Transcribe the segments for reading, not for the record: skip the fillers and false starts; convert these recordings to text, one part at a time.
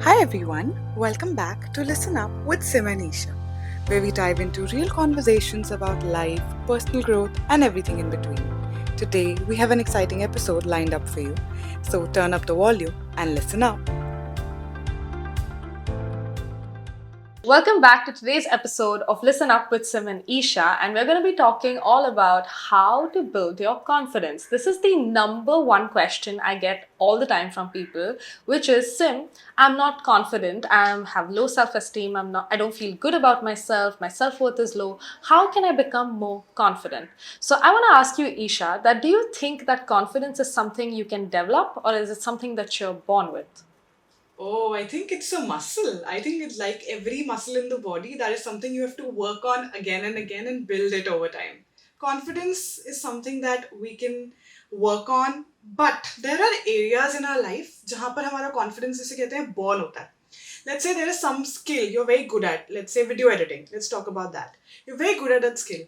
Hi everyone, welcome back to Listen Up with Sim and Isha, where we dive into real conversations about life, personal growth, and everything in between. Today, we have an exciting episode lined up for you, so turn up the volume and listen up. Welcome back to today's episode of Listen Up with Sim and Isha, and we're going to be talking all about how to build your confidence. This is the number one question I get all the time from people, which is Sim, I'm not confident, I have low self-esteem, I don't feel good about myself, my self-worth is low. How can I become more confident? So I want to ask you, Isha, that do you think that confidence is something you can develop or is it something that you're born with? Oh, I think it's a muscle. I think it's like every muscle in the body, that is something you have to work on again and again and build it over time. Confidence is something that we can work on, but there are areas in our life जहाँ पर हमारा confidence जिसे कहते हैं born होता है. Let's say there is some skill you're very good at. Let's say video editing. Let's talk about that. You're very good at that skill.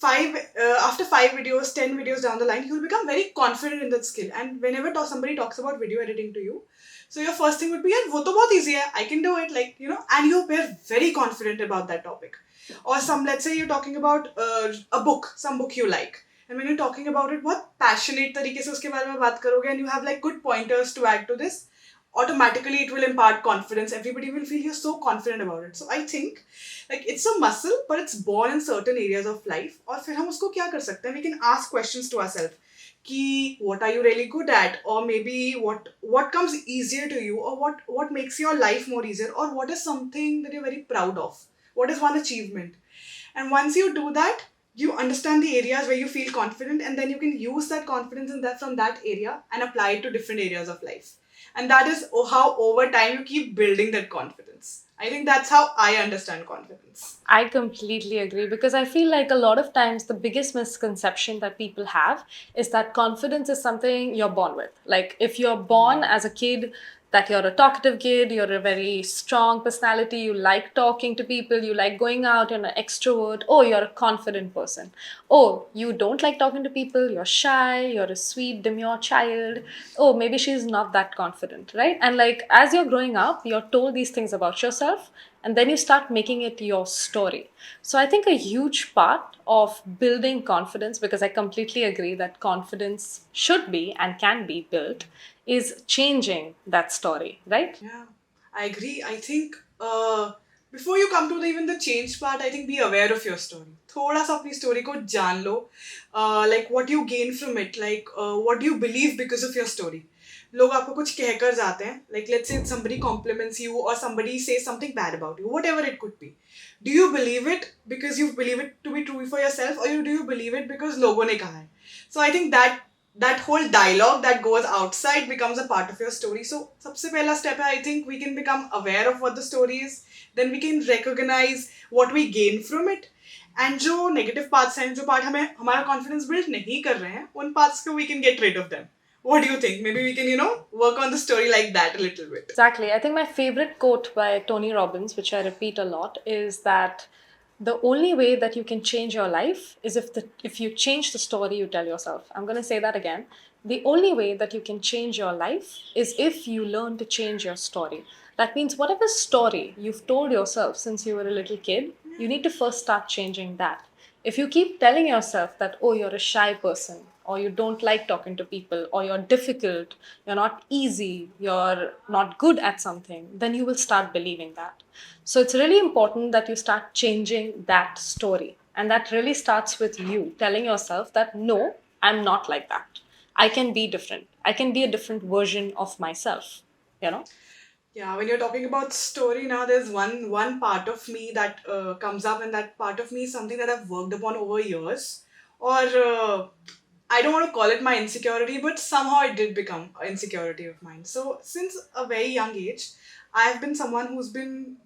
After 5 videos, 10 videos down the line, you'll become very confident in that skill. And whenever somebody talks about video editing to you, so your first thing would be, यार वो तो बहुत easy है, I can do it, like, and you're very confident about that topic. Or let's say you're talking about a book, some book you like. And when you're talking about it, बहुत passionate तरीके से उसके बारे में बात करोगे, and you have like good pointers to add to this, automatically it will impart confidence. Everybody will feel you're so confident about it. So I think like it's a muscle, but it's born in certain areas of life. और फिर हम उसको क्या कर सकते हैं? We can ask questions to ourselves. Ki, what are you really good at? Or maybe what comes easier to you? Or what makes your life more easier? Or what is something that you're very proud of? What is one achievement? And once you do that, you understand the areas where you feel confident, and then you can use that confidence in that from that area and apply it to different areas of life. And that is how over time you keep building that confidence. I think that's how I understand confidence. I completely agree because I feel like a lot of times the biggest misconception that people have is that confidence is something you're born with. Like if you're born as a kid, that you're a talkative kid, you're a very strong personality, you like talking to people, you like going out, you're an extrovert, oh, you're a confident person. Oh, you don't like talking to people, you're shy, you're a sweet, demure child. Oh, maybe she's not that confident, right? And like as you're growing up, you're told these things about yourself and then you start making it your story. So I think a huge part of building confidence, because I completely agree that confidence should be and can be built, is changing that story, right? Yeah, I agree. I think before you come to even the change part, I think be aware of your story. थोड़ा सा अपनी story को जान लो. Like what you gain from it, like what do you believe because of your story. लोग आपको कुछ कहकर जाते हैं. Like let's say somebody compliments you or somebody says something bad about you, whatever it could be. Do you believe it because you believe it to be true for yourself, or do you believe it because लोगों ने कहा है? So I think that whole dialogue that goes outside becomes a part of your story. So सबसे पहला step है, I think we can become aware of what the story is. Then we can recognize what we gain from it. And जो negative parts हैं, जो part हमें हमारा confidence build नहीं कर रहे हैं, उन parts को we can get rid of them. What do you think? Maybe we can, work on the story like that a little bit. Exactly. I think my favorite quote by Tony Robbins, which I repeat a lot, is that the only way that you can change your life is if you change the story you tell yourself. I'm going to say that again. The only way that you can change your life is if you learn to change your story. That means whatever story you've told yourself since you were a little kid, you need to first start changing that. If you keep telling yourself that, oh, you're a shy person, or you don't like talking to people, or you're difficult, you're not easy, you're not good at something, then you will start believing that. So it's really important that you start changing that story. And that really starts with you telling yourself that, no, I'm not like that. I can be different. I can be a different version of myself, you know? Yeah, when you're talking about story now, there's one part of me that comes up, and that part of me is something that I've worked upon over years. Or I don't want to call it my insecurity, but somehow it did become an insecurity of mine. So since a very young age, I've been someone who's been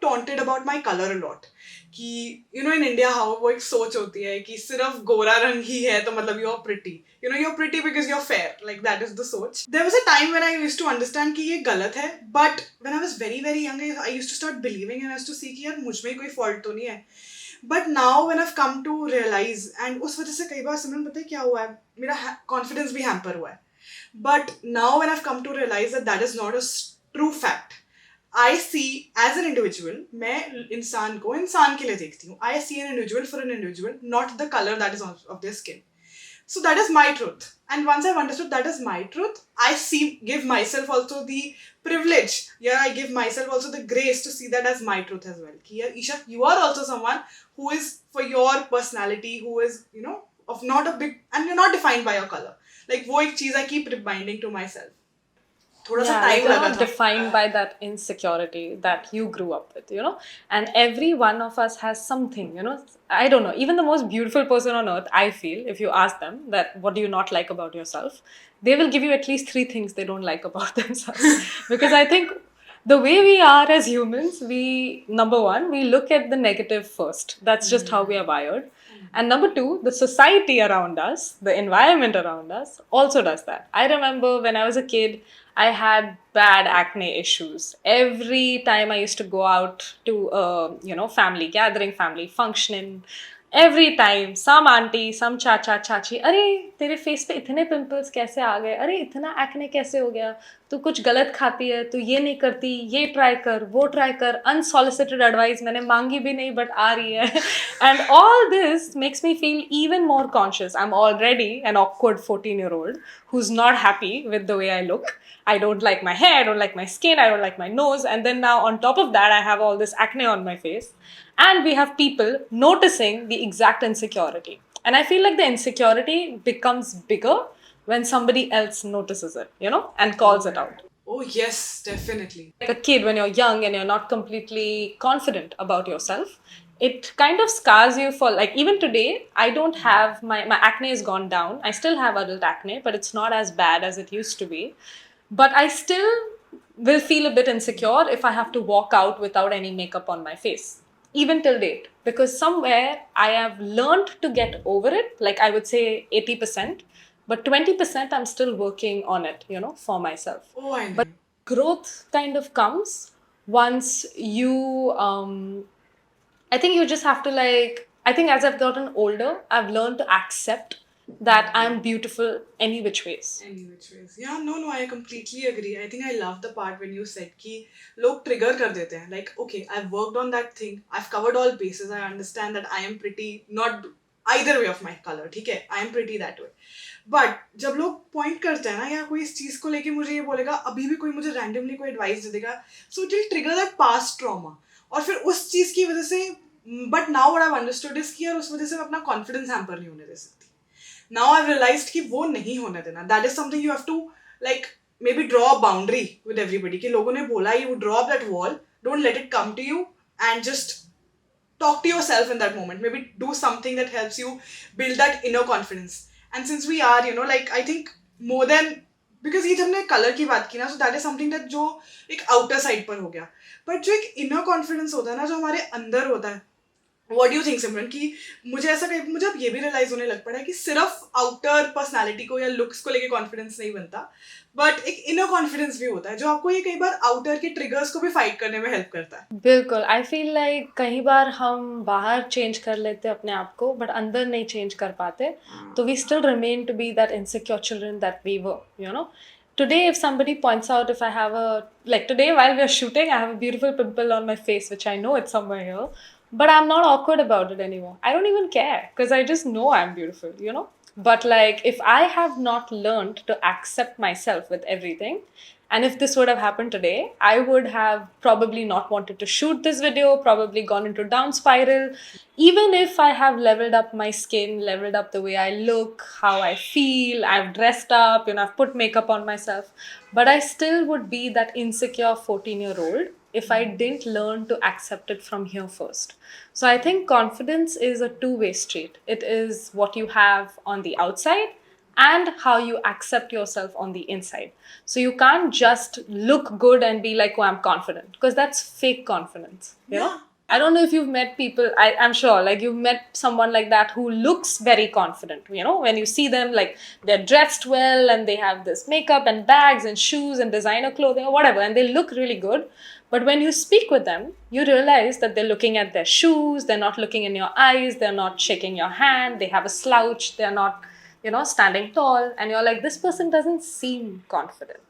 taunted about my color a lot. कि in India how वो एक सोच होती है कि सिर्फ गोरा रंग ही है तो मतलब you're pretty. You're pretty because you're fair. Like that is the सोच. There was a time when I used to understand कि ये गलत है, but when I was very very young, I used to start believing and I used to see कि यार मुझ में कोई fault तो नहीं है. But now when I've come to realize, and उस वजह से कई बार सिमरन पता है क्या हुआ है, मेरा confidence भी hamper हुआ है. But now when I've come to realize that that is not a true fact, I see as an individual, मैं इंसान को इंसान के लिए देखती हूँ. I see an individual for an individual, not the colour that is of their skin. So that is my truth. And once I've understood that is my truth, I give myself also the privilege. Yeah, I give myself also the grace to see that as my truth as well. Ki, yeah, Isha, you are also someone who is for your personality, who is, of not a big, and you're not defined by your color. Like, वो एक चीज I keep reminding to myself. थोड़ा सा Yeah, like time you're लगा not था. defined by that insecurity that you grew up with, you know? And every one of us has something, you know? I don't know, even the most beautiful person on earth, I feel, if you ask them that what do you not like about yourself, they will give you at least three things they don't like about themselves. Because I think the way we are as humans, number one, we look at the negative first. That's just how we are wired. And number two, the society around us, the environment around us also does that. I remember when I was a kid, I had bad acne issues. Every time I used to go out to family gathering, family function, every time some auntie, some chacha, chachi, अरे तेरे face पे इतने pimples कैसे आ गए, अरे इतना acne कैसे हो गया, तू कुछ गलत खाती है, तू ये नहीं करती, ये try कर, वो try कर, unsolicited advice मैंने मांगी भी नहीं but आ रही है. And all this makes me feel even more conscious. I'm already an awkward 14-year-old who's not happy with the way I look. I don't like my hair, I don't like my skin, I don't like my nose. And then now on top of that, I have all this acne on my face. And we have people noticing the exact insecurity. And I feel like the insecurity becomes bigger when somebody else notices it, and calls it out. Oh yes, definitely. Like a kid, when you're young and you're not completely confident about yourself, it kind of scars you for, like, even today, I don't have my acne has gone down. I still have adult acne, but it's not as bad as it used to be. But I still will feel a bit insecure if I have to walk out without any makeup on my face, even till date. Because somewhere I have learned to get over it, like I would say 80%, but 20% I'm still working on it, for myself. Oh, I know. But growth kind of comes once you, I think you just have to, like, I think as I've gotten older, I've learned to accept that I'm beautiful any which ways. Any which ways. Yeah, no, I completely agree. I think I love the part when you said कि लोग trigger कर देते हैं. Like, okay, I've worked on that thing. I've covered all bases. I understand that I am pretty, not either way of my color. ठीक है, I am pretty that way. But जब लोग point करते हैं ना, या कोई इस चीज़ को लेके मुझे ये बोलेगा, अभी भी कोई मुझे randomly कोई advice दे देगा, so it will trigger that past trauma. और फिर उस चीज़ की वजह से, but now what I've understood is कि यार उस वजह से मैं अपना confidence hamper नहीं होने दे सकती. Now I've realized कि वो नहीं होने देना. That is something you have to, like, maybe draw a boundary with everybody. कि लोगों ने बोला, you draw up that wall, don't let it come to you, and just talk to yourself in that moment. Maybe do something that helps you build that inner confidence. And since we are, like, I think more than, because ये जब हमने color की बात की ना, so that is something that जो एक outer side पर हो गया. But जो एक inner confidence होता है ना, जो हमारे अंदर होता है, What do you think, सिमरन? कि मुझे अब ये भी रियलाइज होने लग पड़ा है कि सिर्फ आउटर पर्सनालिटी को या लुक्स को लेके कॉन्फिडेंस नहीं बनता, बट एक इनर कॉन्फिडेंस भी होता है जो आपको ये कई बार आउटर के ट्रिगर्स को भी फाइट करने में हेल्प करता है. बिल्कुल. आई फील लाइक कई बार हम बाहर चेंज कर लेते हैं अपने आप को, बट अंदर नहीं चेंज कर पाते, तो we still remain to be that insecure children that we were, Today, if somebody points out, if I have like today while we are shooting, I have a beautiful pimple on my face, which I know it's somewhere here, but I'm not awkward about it anymore. I don't even care because I just know I'm beautiful. But like, if I have not learned to accept myself with everything, and if this would have happened today, I would have probably not wanted to shoot this video, probably gone into down spiral. Even if I have leveled up my skin, leveled up the way I look, how I feel, I've dressed up, I've put makeup on myself, but I still would be that insecure 14-year-old if I didn't learn to accept it from here first. So I think confidence is a two-way street. It is what you have on the outside and how you accept yourself on the inside. So you can't just look good and be like, oh, I'm confident, because that's fake confidence. You know? I don't know if you've met people, I'm sure, like you've met someone like that who looks very confident, when you see them, like they're dressed well and they have this makeup and bags and shoes and designer clothing or whatever, and they look really good. But when you speak with them, you realize that they're looking at their shoes, they're not looking in your eyes, they're not shaking your hand, they have a slouch, they're not, standing tall, and you're like, this person doesn't seem confident.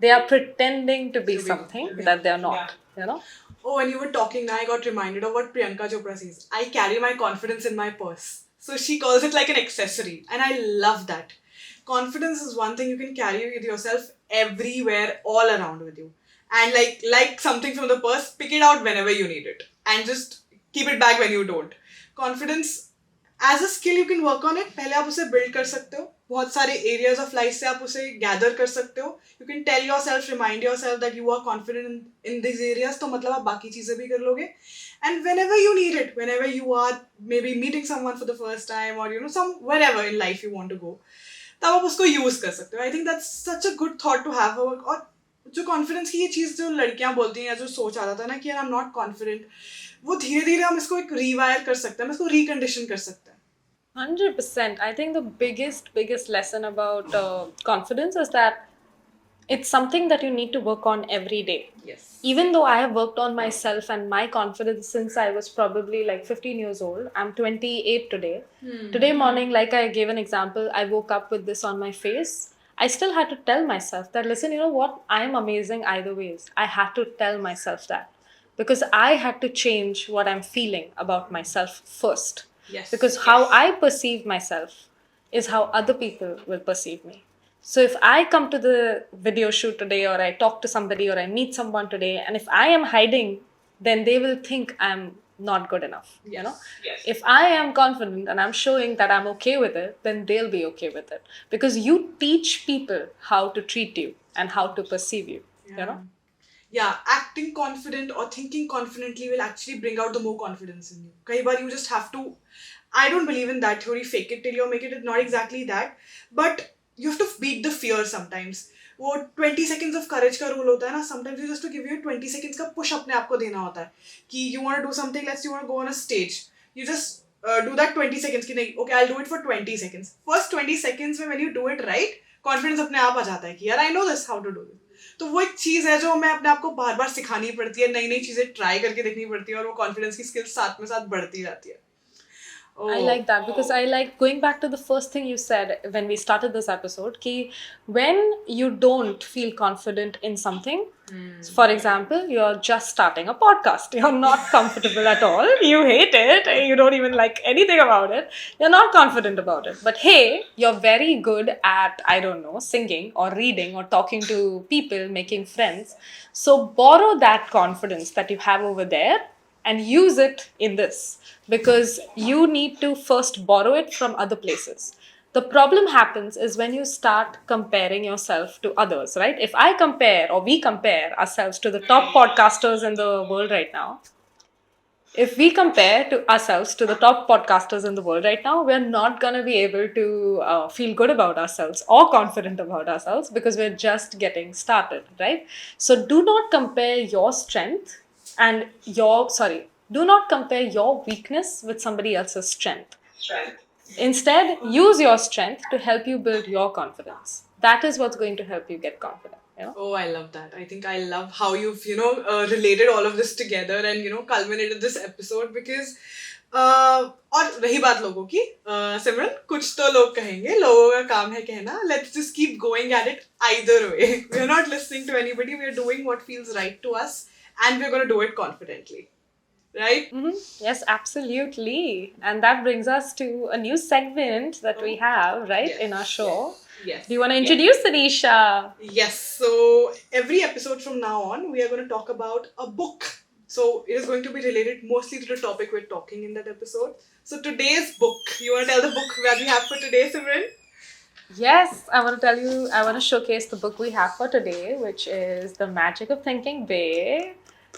They are pretending to be To be- something to be- that they're yeah. not, you know? Oh, when you were talking now, I got reminded of what Priyanka Chopra says. I carry my confidence in my purse. So she calls it like an accessory. And I love that. Confidence is one thing you can carry with yourself everywhere, all around with you. And like something from the purse, pick it out whenever you need it. And just keep it back when you don't. Confidence as a skill you can work on it. पहले आप उसे build कर सकते हो. बहुत सारे areas of life से आप उसे गैदर कर सकते हो. You can tell yourself, remind yourself that you are confident in this areas. तो मतलब आप बाकी चीजें भी कर लोगे. And whenever you need it, whenever you are maybe meeting someone for the first time और you know somewhere ever in life you want to go, तब आप उसको यूज कर सकते हो. I think that's such a good thought to have. और जो confidence की ये चीज जो लड़कियां बोलती हैं या जो सोच आ जाता है ना कि यार आई एम नॉट कॉन्फिडेंट, वो धीरे धीरे हम इसको एक रीवायर कर सकते हैं, हम इसको रिकंडीशन कर सकते हैं. 100%. I think the biggest lesson about confidence is that it's something that you need to work on every day. Yes. Even though I have worked on myself and my confidence since I was probably like 15 years old, I'm 28 today. Today morning, like I gave an example, I woke up with this on my face. I still had to tell myself that, listen, you know what? I'm amazing either ways. I had to tell myself that because I had to change what I'm feeling about myself first. Yes. Because how I perceive myself is how other people will perceive me. So if I come to the video shoot today, or I talk to somebody, or I meet someone today, and if I am hiding, then they will think I'm not good enough. Yes. You know? Yes. If I am confident and I'm showing that I'm okay with it, then they'll be okay with it. Because you teach people how to treat you and how to perceive you. Yeah. You know? Yeah, acting confident or thinking confidently will actually bring out the more confidence in you. Kai baar you just have to, I don't believe in that theory, fake it till you make it. It's not exactly that. But you have to beat the fear sometimes. वो 20 seconds of courage का rule होता है ना. Sometimes you just to give you 20 seconds का push अपने आप को देना होता है कि you want to do something, let's you want to go on a stage. You just do that 20 seconds कि नहीं, okay, I'll do it for 20 seconds. First 20 seconds में when you do it right, confidence अपने आप आ जाता है कि यार I know this, how to do this. तो वो एक चीज है जो हमें अपने आप को बार बार सिखानी पड़ती है, नई नई चीजें ट्राई करके देखनी पड़ती है और वो कॉन्फिडेंस की स्किल्स साथ में साथ बढ़ती जाती है. I like that because I like going back to the first thing you said when we started this episode. Ki when you don't feel confident in something, for example, you're just starting a podcast, you're not comfortable at all, you hate it, you don't even like anything about it, you're not confident about it. But hey, you're very good at, I don't know, singing or reading or talking to people, making friends. So borrow that confidence that you have over there and use it in this, because you need to first borrow it from other places. The problem happens is when you start comparing yourself to others, right? If I compare or we compare ourselves to the top podcasters in the world right now, if we compare to ourselves to the top podcasters in the world right now, we're not going to be able to feel good about ourselves or confident about ourselves because we're just getting started, right? So do not compare your strength and do not compare your weakness with somebody else's strength. Instead, use your strength to help you build your confidence. That is what's going to help you get confident. You know? Oh, I love that. I think I love how you've, related all of this together and, culminated this episode because और रही बात लोगों की, सिमरन, कुछ तो लोग कहेंगे, लोगों का काम है कहना. Let's just keep going at it either way. We're not listening to anybody. We're doing what feels right to us and we're going to do it confidently. Right? Mm-hmm. Yes, absolutely. And that brings us to a new segment that we have, right, Yes. in our show. Yes. Do you want to introduce it, Isha? Yes. So every episode from now on, we are going to talk about a book. So it is going to be related mostly to the topic we're talking in that episode. So today's book, you want to tell the book that we have for today, Simran? Yes, I want to showcase the book we have for today, which is The Magic of Thinking Big.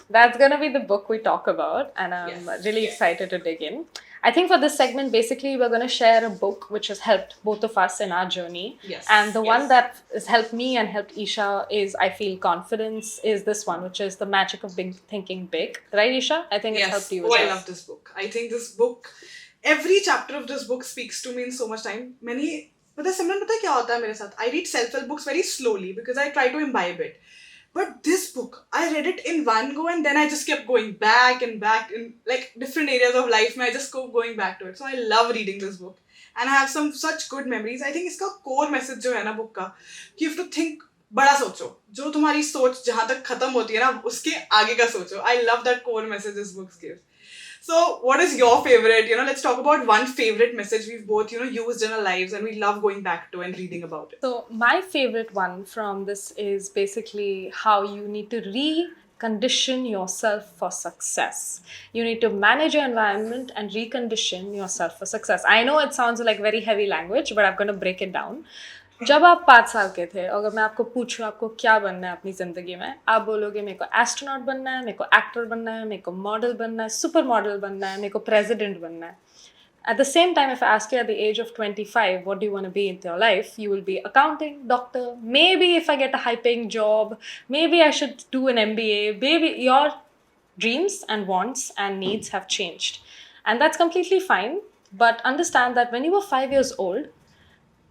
That's going to be the book we talk about, and I'm really excited to dig in. I think for this segment, basically, we're going to share a book which has helped both of us in our journey. Yes. And the one that has helped me and helped Isha is, I feel, confidence, is this one, which is The Magic of Thinking Big. Right, Isha? I think it's helped you as well. I love this book. I think this book, every chapter of this book speaks to me in so much time. पता है सिमरन, पता है क्या होता है मेरे साथ? I read self-help books very slowly because I try to imbibe it. But this book, I read it in one go and then I just kept going back and back in like different areas of life. I just kept going back to it. So I love reading this book. And I have some such good memories. I think its core message जो है ना book का, you have to think बड़ा सोचो, जो तुम्हारी सोच जहां तक खत्म होती है ना उसके आगे का सोचो. I love that core message this book gives. So what is your favorite? Let's talk about one favorite message we've both used in our lives and we love going back to and reading about it. So, my favorite one from this is basically how you need to recondition yourself for success. You need to manage your environment and recondition yourself for success. I know it sounds like very heavy language, but I'm going to break it down. जब आप 5 साल के थे, अगर मैं आपको पूछूं आपको क्या बनना है अपनी ज़िंदगी में, आप बोलोगे मेरे को एस्ट्रोनॉट बनना है, मेरे को एक्टर बनना है, मेरे को मॉडल बनना है, सुपर मॉडल बनना है, मेरे को प्रेसिडेंट बनना है. At the same time, if I ask you at the age of 25, what do you want to be in your life? You will be accounting, doctor. Maybe if I get a high paying job, maybe I should do an MBA. Maybe your dreams and wants and needs have changed. And that's completely fine. But understand that when you were 5 years old,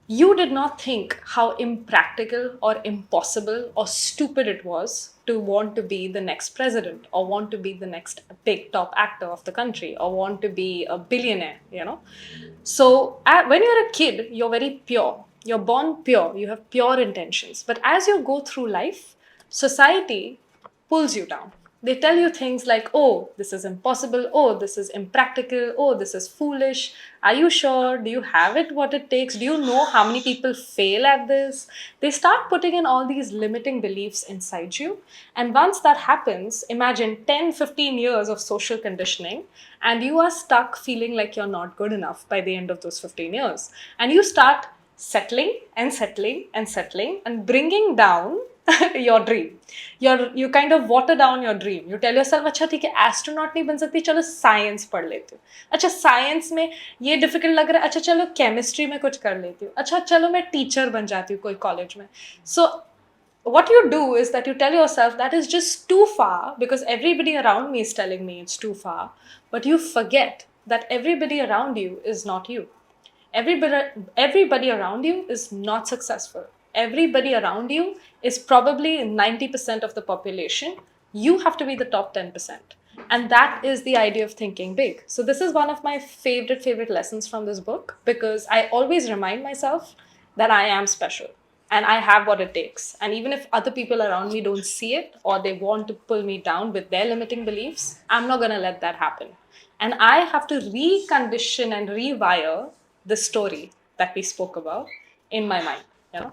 you did not think how impractical or impossible or stupid it was to want to be the next president or want to be the next big top actor of the country or want to be a billionaire. So when you're a kid, you're very pure. You're born pure. You have pure intentions. But as you go through life, society pulls you down. They tell you things like, oh, this is impossible, oh, this is impractical, oh, this is foolish. Are you sure? Do you have it what it takes? Do you know how many people fail at this? They start putting in all these limiting beliefs inside you. And once that happens, imagine 10, 15 years of social conditioning, and you are stuck feeling like you're not good enough by the end of those 15 years. And you start settling and settling and settling and bringing down your dream. You kind of water down your dream. You tell yourself, अच्छा ठीक है astronaut नहीं बन सकती, चलो science पढ़ लेती हूँ. अच्छा साइंस में ये डिफिकल्ट लग रहा है, अच्छा चलो केमिस्ट्री में कुछ कर लेती हूँ. अच्छा चलो मैं टीचर बन जाती हूँ कोई कॉलेज में. So what you do is that you tell yourself that is just too far because everybody around me is telling me it's too far. But you forget that everybody around you is not you. Everybody around you is not successful. Everybody around you is probably 90% of the population. You have to be the top 10%. And that is the idea of thinking big. So this is one of my favorite lessons from this book because I always remind myself that I am special and I have what it takes. And even if other people around me don't see it or they want to pull me down with their limiting beliefs, I'm not going to let that happen. And I have to recondition and rewire the story that we spoke about in my mind.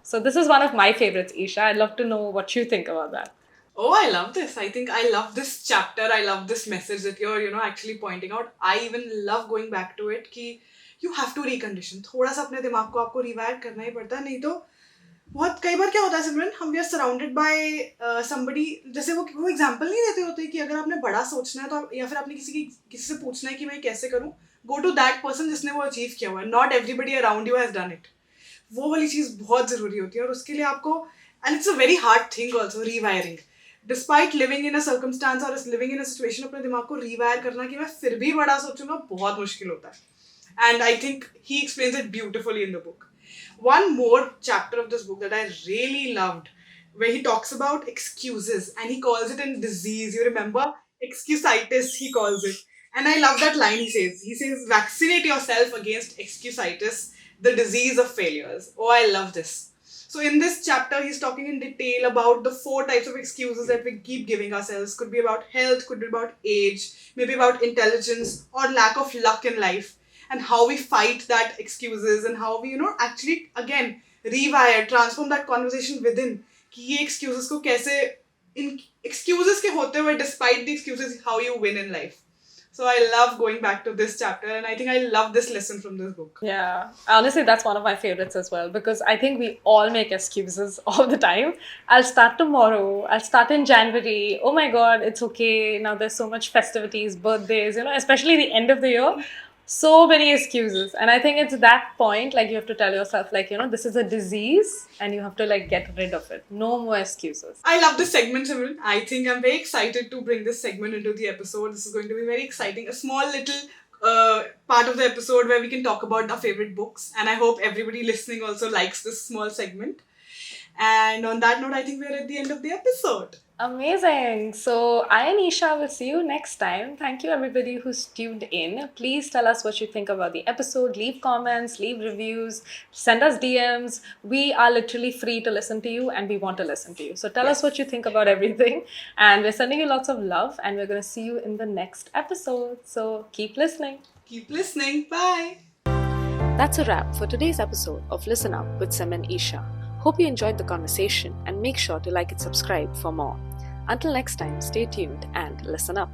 So this is one of my favorites, Isha. I'd love to know what you think about that. Oh, I love this. I think I love this chapter. I love this message that you're, actually pointing out. I even love going back to it कि you have to recondition. थोड़ा सा अपने दिमाग को आपको rewire करना ही पड़ता है, नहीं तो बहुत कई बार क्या होता है सिमरन, हम we are surrounded by somebody, जैसे वो एग्जांपल नहीं देते होते कि अगर आपने बड़ा सोचना है तो या फिर आपने किसी से पूछना है कि मैं कैसे करूँ, go to that person जिसने वो अचीव किया हुआ है. Not everybody around you has done it. वो वाली चीज़ बहुत ज़रूरी होती है और उसके लिए आपको, and it's a very hard thing also, rewiring. Despite living in a circumstance or living in a situation, अपने दिमाग को rewire करना कि मैं फिर भी बड़ा सोचूंगा बहुत मुश्किल होता है. And I think he explains it beautifully in the book. One more chapter of this book that I really loved, where he talks about excuses and he calls it a disease. You remember? Excusitis, he calls it. And I love that line he says, vaccinate yourself against excusitis, the disease of failures. Oh, I love this. So in this chapter, he's talking in detail about the 4 types of excuses that we keep giving ourselves. Could be about health, could be about age, maybe about intelligence or lack of luck in life, and how we fight that excuses and how we, actually, again, rewire, transform that conversation within. कि ये excuses को कैसे, in excuses के होते हुए, despite the excuses, how you win in life. So I love going back to this chapter and I think I love this lesson from this book. Yeah, honestly, that's one of my favorites as well because I think we all make excuses all the time. I'll start tomorrow, I'll start in January. Oh my God, it's okay. Now there's so much festivities, birthdays, especially the end of the year. So many excuses. And I think it's that point, like you have to tell yourself, like, this is a disease and you have to like get rid of it. No more excuses. I love this segment, Simran. I think I'm very excited to bring this segment into the episode. This is going to be very exciting. A small little part of the episode where we can talk about our favorite books. And I hope everybody listening also likes this small segment. And on that note, I think we're at the end of the episode. Amazing. So I and Isha will see you next time. Thank you everybody who's tuned in. Please tell us what you think about the episode. Leave comments, leave reviews, send us DMs. We are literally free to listen to you and we want to listen to you. So tell us what you think about everything. And we're sending you lots of love and we're going to see you in the next episode. So keep listening. Keep listening. Bye. That's a wrap for today's episode of Listen Up with Sim and Isha. Hope you enjoyed the conversation and make sure to like and subscribe for more. Until next time, stay tuned and listen up.